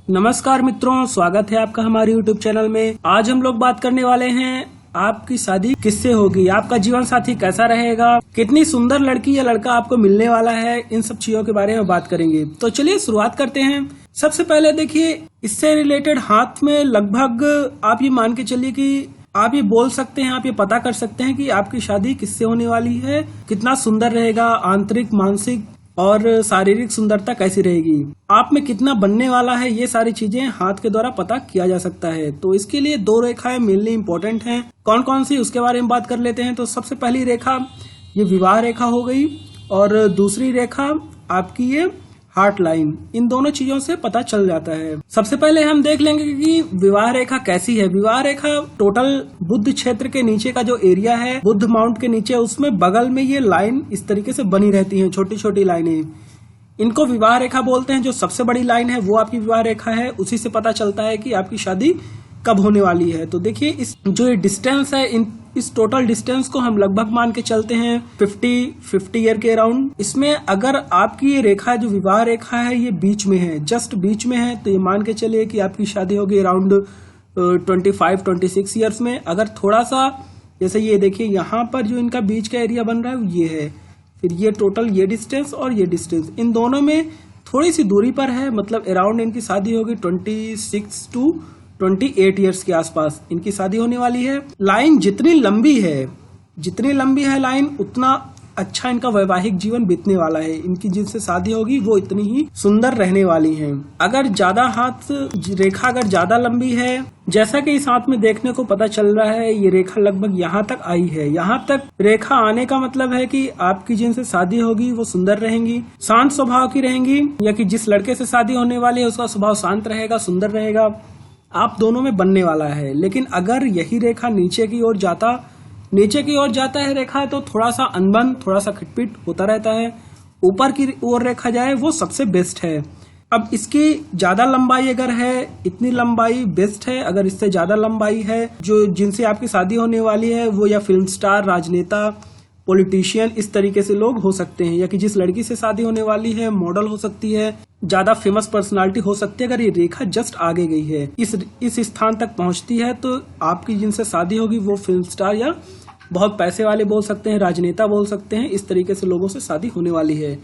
नमस्कार मित्रों, स्वागत है आपका हमारे YouTube चैनल में। आज हम लोग बात करने वाले हैं आपकी शादी किससे होगी, आपका जीवन साथी कैसा रहेगा, कितनी सुंदर लड़की या लड़का आपको मिलने वाला है, इन सब चीजों के बारे में बात करेंगे। तो चलिए शुरुआत करते हैं। सबसे पहले देखिए, इससे रिलेटेड हाथ में लगभग आप ये मान के चलिए कि आप ये बोल सकते हैं, आप ये पता कर सकते हैं कि आपकी शादी किससे होने वाली है, कितना सुंदर रहेगा, आंतरिक, मानसिक और शारीरिक सुंदरता कैसी रहेगी, आप में कितना बनने वाला है, ये सारी चीजें हाथ के द्वारा पता किया जा सकता है। तो इसके लिए दो रेखाएं मेनली इंपॉर्टेंट हैं। कौन कौन सी, उसके बारे में बात कर लेते हैं। तो सबसे पहली रेखा ये विवाह रेखा हो गई और दूसरी रेखा आपकी ये हार्ट लाइन। इन दोनों चीजों से पता चल जाता है। सबसे पहले हम देख लेंगे कि विवाह रेखा कैसी है। विवाह रेखा टोटल बुद्ध क्षेत्र के नीचे का जो एरिया है, बुद्ध माउंट के नीचे, उसमें बगल में ये लाइन इस तरीके से बनी रहती हैं, छोटी छोटी लाइनें। इनको विवाह रेखा बोलते हैं। जो सबसे बड़ी लाइन है वो आपकी विवाह रेखा है। उसी से पता चलता है कि आपकी शादी कब होने वाली है। तो देखिए, इस जो ये डिस्टेंस है, इस टोटल डिस्टेंस को हम लगभग मान के चलते हैं 50 ईयर के अराउंड। इसमें अगर आपकी ये रेखा, जो विवाह रेखा है, ये बीच में है, जस्ट बीच में है, तो ये मान के चलिए कि आपकी शादी होगी अराउंड 25-26 ईयर्स में। अगर थोड़ा सा, जैसे ये देखिए यहाँ पर जो इनका बीच का एरिया बन रहा है ये है, फिर ये टोटल ये डिस्टेंस और ये डिस्टेंस, इन दोनों में थोड़ी सी दूरी पर है, मतलब अराउंड इनकी शादी होगी 26 to 28 ईयर्स के आसपास इनकी शादी होने वाली है। लाइन जितनी लंबी है लाइन, उतना अच्छा इनका वैवाहिक जीवन बीतने वाला है। इनकी जिनसे शादी होगी वो इतनी ही सुंदर रहने वाली हैं। अगर ज्यादा हाथ रेखा अगर ज्यादा लंबी है, जैसा कि इस हाथ में देखने को पता चल रहा है, ये रेखा लगभग यहाँ तक आई है। यहाँ तक रेखा आने का मतलब है कि आपकी जिनसे शादी होगी वो सुंदर रहेंगी, शांत स्वभाव की रहेंगी, या कि जिस लड़के से शादी होने वाली है उसका स्वभाव शांत रहेगा, सुंदर रहेगा, आप दोनों में बनने वाला है। लेकिन अगर यही रेखा नीचे की ओर जाता है रेखा, तो थोड़ा सा अनबन, थोड़ा सा खिटपिट होता रहता है। ऊपर की ओर रेखा जाए वो सबसे बेस्ट है। अब इसकी ज्यादा लंबाई अगर है, इतनी लंबाई बेस्ट है। अगर इससे ज्यादा लंबाई है, जो जिनसे आपकी शादी होने वाली है वो या फिल्म स्टार, राजनेता, पॉलिटिशियन, इस तरीके से लोग हो सकते हैं, या कि जिस लड़की से शादी होने वाली है मॉडल हो सकती है, ज्यादा फेमस पर्सनालिटी हो सकती है। अगर ये रेखा जस्ट आगे गई है, इस स्थान तक पहुंचती है, तो आपकी जिनसे शादी होगी वो फिल्म स्टार या बहुत पैसे वाले बोल सकते हैं, राजनेता बोल सकते हैं, इस तरीके से लोगों से शादी होने वाली है।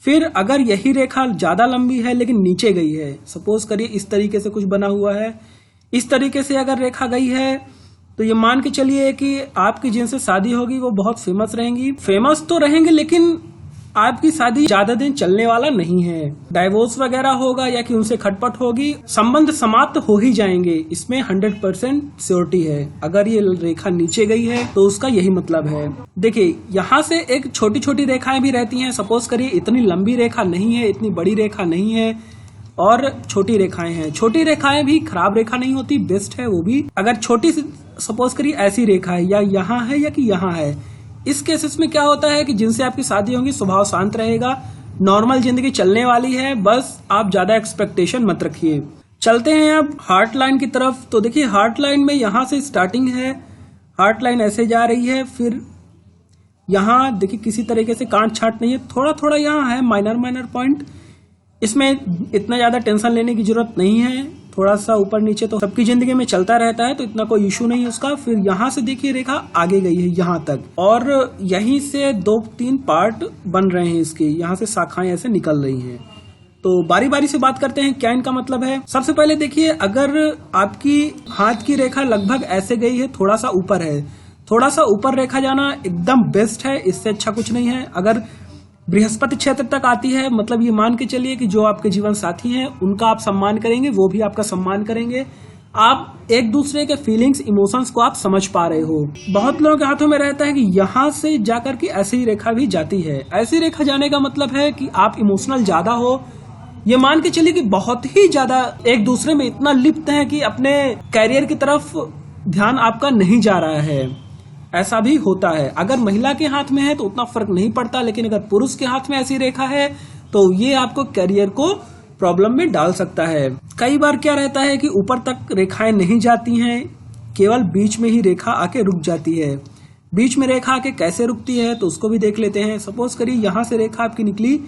फिर अगर यही रेखा ज्यादा लंबी है लेकिन नीचे गई है, सपोज करिए इस तरीके से कुछ बना हुआ है, इस तरीके से अगर रेखा गई है, तो ये मान के चलिए कि आपकी जिनसे शादी होगी वो बहुत फेमस रहेंगी। फेमस तो रहेंगे लेकिन आपकी शादी ज्यादा दिन चलने वाला नहीं है। डाइवोर्स वगैरह होगा या कि उनसे खटपट होगी, संबंध समाप्त हो ही जाएंगे, इसमें 100% श्योरिटी है। अगर ये रेखा नीचे गई है तो उसका यही मतलब है। देखिए, यहाँ से एक छोटी छोटी रेखाएं भी रहती हैं। सपोज करिए इतनी लंबी रेखा नहीं है, इतनी बड़ी रेखा नहीं है, और छोटी रेखाएं हैं। छोटी रेखाएं भी खराब रेखा नहीं होती, बेस्ट है वो भी। अगर छोटी, सपोज करिए ऐसी रेखा है, या यहाँ है या कि यहाँ है, इस केसेस में क्या होता है कि जिनसे आपकी शादी होगी स्वभाव शांत रहेगा, नॉर्मल जिंदगी चलने वाली है, बस आप ज्यादा एक्सपेक्टेशन मत रखिए। चलते हैं अब हार्ट लाइन की तरफ। तो देखिए, हार्ट लाइन में यहाँ से स्टार्टिंग है, हार्ट लाइन ऐसे जा रही है, फिर यहाँ देखिए किसी तरीके से काट छाट नहीं है, थोड़ा थोड़ा यहाँ है माइनर पॉइंट, इसमें इतना ज्यादा टेंशन लेने की जरूरत नहीं है। थोड़ा सा ऊपर नीचे तो सबकी जिंदगी में चलता रहता है, तो इतना कोई इशू नहीं है उसका। फिर यहाँ से देखिए रेखा आगे गई है यहाँ तक, और यहीं से 2-3 पार्ट बन रहे हैं इसके, यहाँ से शाखाएं ऐसे निकल रही हैं। तो बारी बारी से बात करते हैं क्या इनका मतलब है। सबसे पहले देखिए, अगर आपकी हाथ की रेखा लगभग ऐसे गई है, थोड़ा सा ऊपर है, थोड़ा सा ऊपर रेखा जाना एकदम बेस्ट है, इससे अच्छा कुछ नहीं है। अगर बृहस्पति क्षेत्र तक आती है, मतलब ये मान के चलिए कि जो आपके जीवन साथी हैं उनका आप सम्मान करेंगे, वो भी आपका सम्मान करेंगे, आप एक दूसरे के फीलिंग्स, इमोशंस को आप समझ पा रहे हो। बहुत लोगों के हाथों में रहता है कि यहाँ से जाकर के ऐसी रेखा भी जाती है। ऐसी रेखा जाने का मतलब है कि आप इमोशनल ज्यादा हो, ये मान के चलिए कि बहुत ही ज्यादा एक दूसरे में इतना लिप्त हैं कि अपने कैरियर की तरफ ध्यान आपका नहीं जा रहा है। ऐसा भी होता है। अगर महिला के हाथ में है तो उतना फर्क नहीं पड़ता, लेकिन अगर पुरुष के हाथ में ऐसी रेखा है तो ये आपको करियर को प्रॉब्लम में डाल सकता है। कई बार क्या रहता है कि ऊपर तक रेखाएं नहीं जाती हैं, केवल बीच में ही रेखा आके रुक जाती है। बीच में रेखा आके कैसे रुकती है तो उसको भी देख लेते हैं। सपोज करिए यहाँ से रेखा आपकी निकली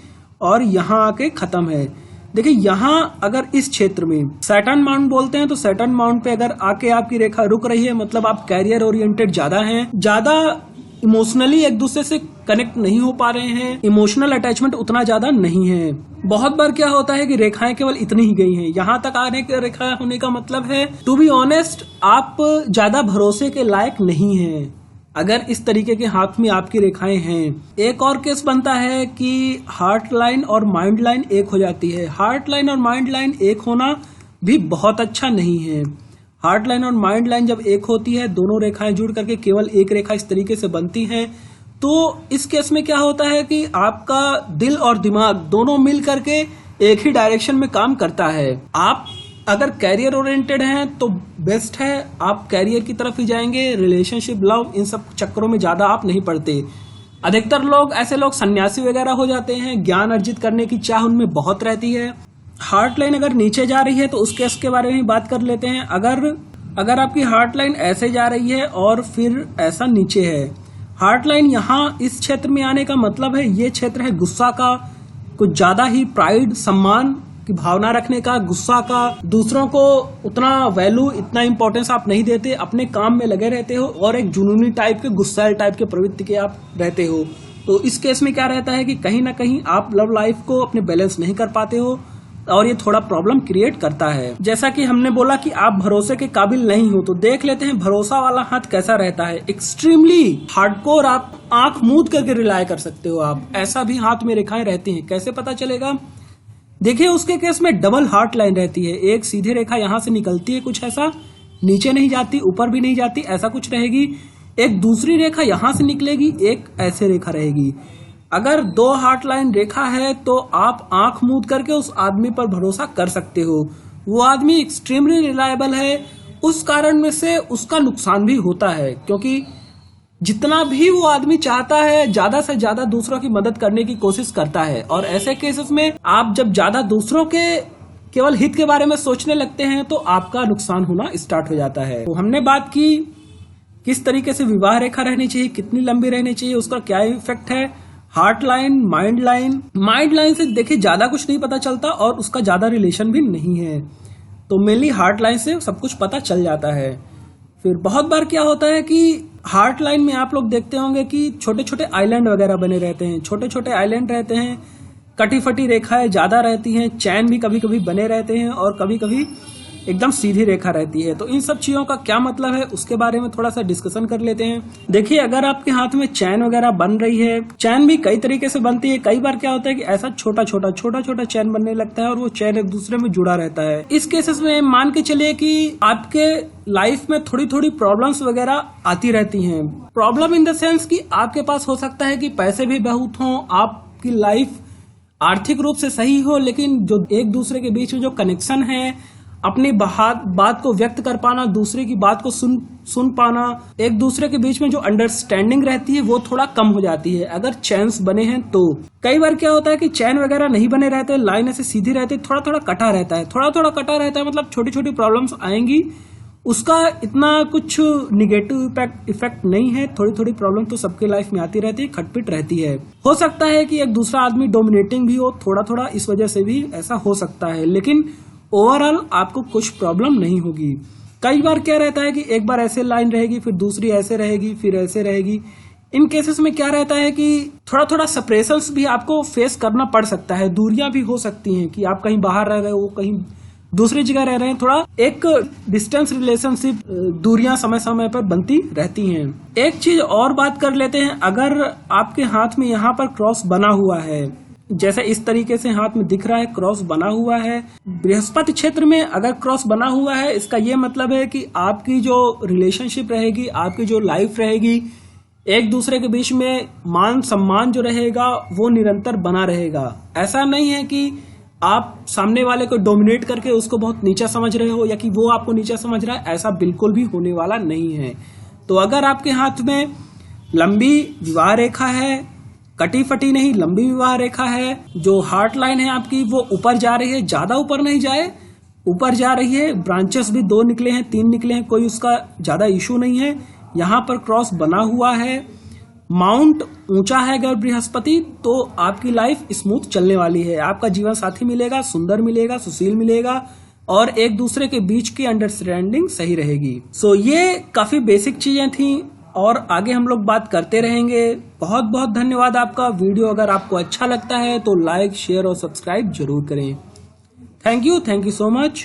और यहाँ आके खत्म है। देखिए यहाँ अगर इस क्षेत्र में सैटर्न माउंट बोलते हैं, तो सैटर्न माउंट पे अगर आके आपकी रेखा रुक रही है, मतलब आप कैरियर ओरिएंटेड ज्यादा हैं, ज्यादा इमोशनली एक दूसरे से कनेक्ट नहीं हो पा रहे हैं, इमोशनल अटैचमेंट उतना ज्यादा नहीं है। बहुत बार क्या होता है कि रेखाएं केवल इतनी ही गई हैं, यहाँ तक आने की रेखा होने का मतलब है टू बी ऑनेस्ट आप ज्यादा भरोसे के लायक नहीं हैं अगर इस तरीके के हाथ में आपकी रेखाएं हैं। एक और केस बनता है कि हार्ट लाइन और माइंड लाइन एक हो जाती है। हार्ट लाइन और माइंड लाइन एक होना भी बहुत अच्छा नहीं है। हार्ट लाइन और माइंड लाइन जब एक होती है, दोनों रेखाएं जुड़ करके केवल एक रेखा इस तरीके से बनती हैं, तो इस केस में क्या होता है कि आपका दिल और दिमाग दोनों मिल करके एक ही डायरेक्शन में काम करता है। आप अगर कैरियर ओरिएंटेड हैं तो बेस्ट है, आप कैरियर की तरफ ही जाएंगे। रिलेशनशिप, लव, इन सब चक्करों में ज्यादा आप नहीं पड़ते। अधिकतर लोग ऐसे लोग सन्यासी वगैरह हो जाते हैं, ज्ञान अर्जित करने की चाह उनमें बहुत रहती है। हार्ट लाइन अगर नीचे जा रही है तो उस केस के बारे में बात कर लेते हैं। अगर आपकी हार्ट लाइन ऐसे जा रही है और फिर ऐसा नीचे है, हार्ट लाइन यहाँ इस क्षेत्र में आने का मतलब है ये क्षेत्र है गुस्सा का, कुछ ज्यादा ही प्राइड, सम्मान की भावना रखने का, गुस्सा का, दूसरों को उतना वैल्यू, इतना इंपॉर्टेंस आप नहीं देते, अपने काम में लगे रहते हो और एक जुनूनी टाइप के, गुस्सैल टाइप के प्रवृत्ति के आप रहते हो। तो इस केस में क्या रहता है कि कहीं ना कहीं आप लव लाइफ को अपने बैलेंस नहीं कर पाते हो और ये थोड़ा प्रॉब्लम क्रिएट करता है। जैसा कि हमने बोला कि आप भरोसे के काबिल नहीं हो, तो देख लेते हैं भरोसा वाला हाथ कैसा रहता है। एक्सट्रीमली हार्डकोर, आप आंख मूंद करके रिलाय कर सकते हो आप, ऐसा भी हाथ में रेखाएं रहती हैं। कैसे पता चलेगा? देखिए उसके केस में डबल हार्ट लाइन रहती है, एक सीधी रेखा यहां से निकलती है, कुछ ऐसा नीचे नहीं जाती, ऊपर भी नहीं जाती, ऐसा कुछ रहेगी। एक दूसरी रेखा यहां से निकलेगी, एक ऐसे रेखा रहेगी। अगर दो हार्ट लाइन रेखा है तो आप आंख मूंद करके उस आदमी पर भरोसा कर सकते हो। वो आदमी एक्सट्रीमली रिलायबल है, उस कारण में से उसका नुकसान भी होता है, क्योंकि जितना भी वो आदमी चाहता है ज्यादा से ज्यादा दूसरों की मदद करने की कोशिश करता है। और ऐसे केसेस में आप जब ज्यादा दूसरों के केवल हित के बारे में सोचने लगते हैं तो आपका नुकसान होना स्टार्ट हो जाता है। तो हमने बात की किस तरीके से विवाह रेखा रहनी चाहिए, कितनी लंबी रहनी चाहिए, उसका क्या इफेक्ट है। हार्ट लाइन, माइंड लाइन से देखिए ज्यादा कुछ नहीं पता चलता और उसका ज्यादा रिलेशन भी नहीं है, तो मेनली हार्ट लाइन से सब कुछ पता चल जाता है। फिर बहुत बार क्या होता है कि हार्ट लाइन में आप लोग देखते होंगे कि छोटे छोटे आइलैंड वगैरह बने रहते हैं, छोटे छोटे आइलैंड रहते हैं, कटी फटी रेखाएं ज्यादा रहती हैं, चैन भी कभी कभी बने रहते हैं और कभी कभी एकदम सीधी रेखा रहती है। तो इन सब चीजों का क्या मतलब है उसके बारे में थोड़ा सा डिस्कशन कर लेते हैं। देखिए अगर आपके हाथ में चैन वगैरह बन रही है, चैन भी कई तरीके से बनती है। कई बार क्या होता है कि ऐसा छोटा छोटा चैन बनने लगता है और वो चैन एक दूसरे में जुड़ा रहता है। इस केसेस में मान के चलिए कि आपके लाइफ में थोड़ी थोड़ी प्रॉब्लम्स वगैरह आती रहती हैं। प्रॉब्लम इन द सेंस कि आपके पास हो सकता है कि पैसे भी बहुत हों, आपकी लाइफ आर्थिक रूप से सही हो, लेकिन जो एक दूसरे के बीच में जो कनेक्शन है, अपनी बात को व्यक्त कर पाना, दूसरे की बात को सुन पाना, एक दूसरे के बीच में जो अंडरस्टैंडिंग रहती है वो थोड़ा कम हो जाती है अगर चैन्स बने हैं तो। कई बार क्या होता है कि चैन वगैरह नहीं बने रहते, लाइन ऐसे सीधी रहती है, थोड़ा थोड़ा कटा रहता है, मतलब छोटी छोटी प्रॉब्लम्स आएंगी, उसका इतना कुछ निगेटिव इफेक्ट नहीं है। थोड़ी थोड़ी प्रॉब्लम तो सबके लाइफ में आती रहती है, खटपिट रहती है। हो सकता है कि एक दूसरा आदमी डोमिनेटिंग भी हो, थोड़ा थोड़ा इस वजह से भी ऐसा हो सकता है, लेकिन ओवरऑल आपको कुछ प्रॉब्लम नहीं होगी। कई बार क्या रहता है कि एक बार ऐसे लाइन रहेगी, फिर दूसरी ऐसे रहेगी, फिर ऐसे रहेगी। इन केसेस में क्या रहता है कि थोड़ा थोड़ा सेपरेशंस भी आपको फेस करना पड़ सकता है, दूरियां भी हो सकती हैं कि आप कहीं बाहर रह रहे हो, कहीं दूसरी जगह रह रहे हैं, थोड़ा एक डिस्टेंस रिलेशनशिप, दूरियां समय समय पर बनती रहती हैं। एक चीज और बात कर लेते हैं, अगर आपके हाथ में यहाँ पर क्रॉस बना हुआ है, जैसे इस तरीके से हाथ में दिख रहा है क्रॉस बना हुआ है, बृहस्पति क्षेत्र में अगर क्रॉस बना हुआ है, इसका ये मतलब है कि आपकी जो रिलेशनशिप रहेगी, आपकी जो लाइफ रहेगी, एक दूसरे के बीच में मान सम्मान जो रहेगा वो निरंतर बना रहेगा। ऐसा नहीं है कि आप सामने वाले को डोमिनेट करके उसको बहुत नीचा समझ रहे हो या कि वो आपको नीचा समझ रहा है, ऐसा बिल्कुल भी होने वाला नहीं है। तो अगर आपके हाथ में लंबी विवाह रेखा है, कटी फटी नहीं, लंबी विवाह रेखा है, जो हार्ट लाइन है आपकी वो ऊपर जा रही है, ज्यादा ऊपर नहीं जाए, ऊपर जा रही है, ब्रांचेस भी 2 निकले हैं, 3 निकले हैं, कोई उसका ज्यादा इशू नहीं है, यहाँ पर क्रॉस बना हुआ है, माउंट ऊंचा है अगर बृहस्पति, तो आपकी लाइफ स्मूथ चलने वाली है। आपका जीवन साथी मिलेगा, सुंदर मिलेगा, सुशील मिलेगा और एक दूसरे के बीच की अंडरस्टैंडिंग सही रहेगी। सो ये काफी बेसिक चीजें थी और आगे हम लोग बात करते रहेंगे। बहुत बहुत धन्यवाद आपका। वीडियो अगर आपको अच्छा लगता है तो लाइक, शेयर और सब्सक्राइब जरूर करें। Thank you so much.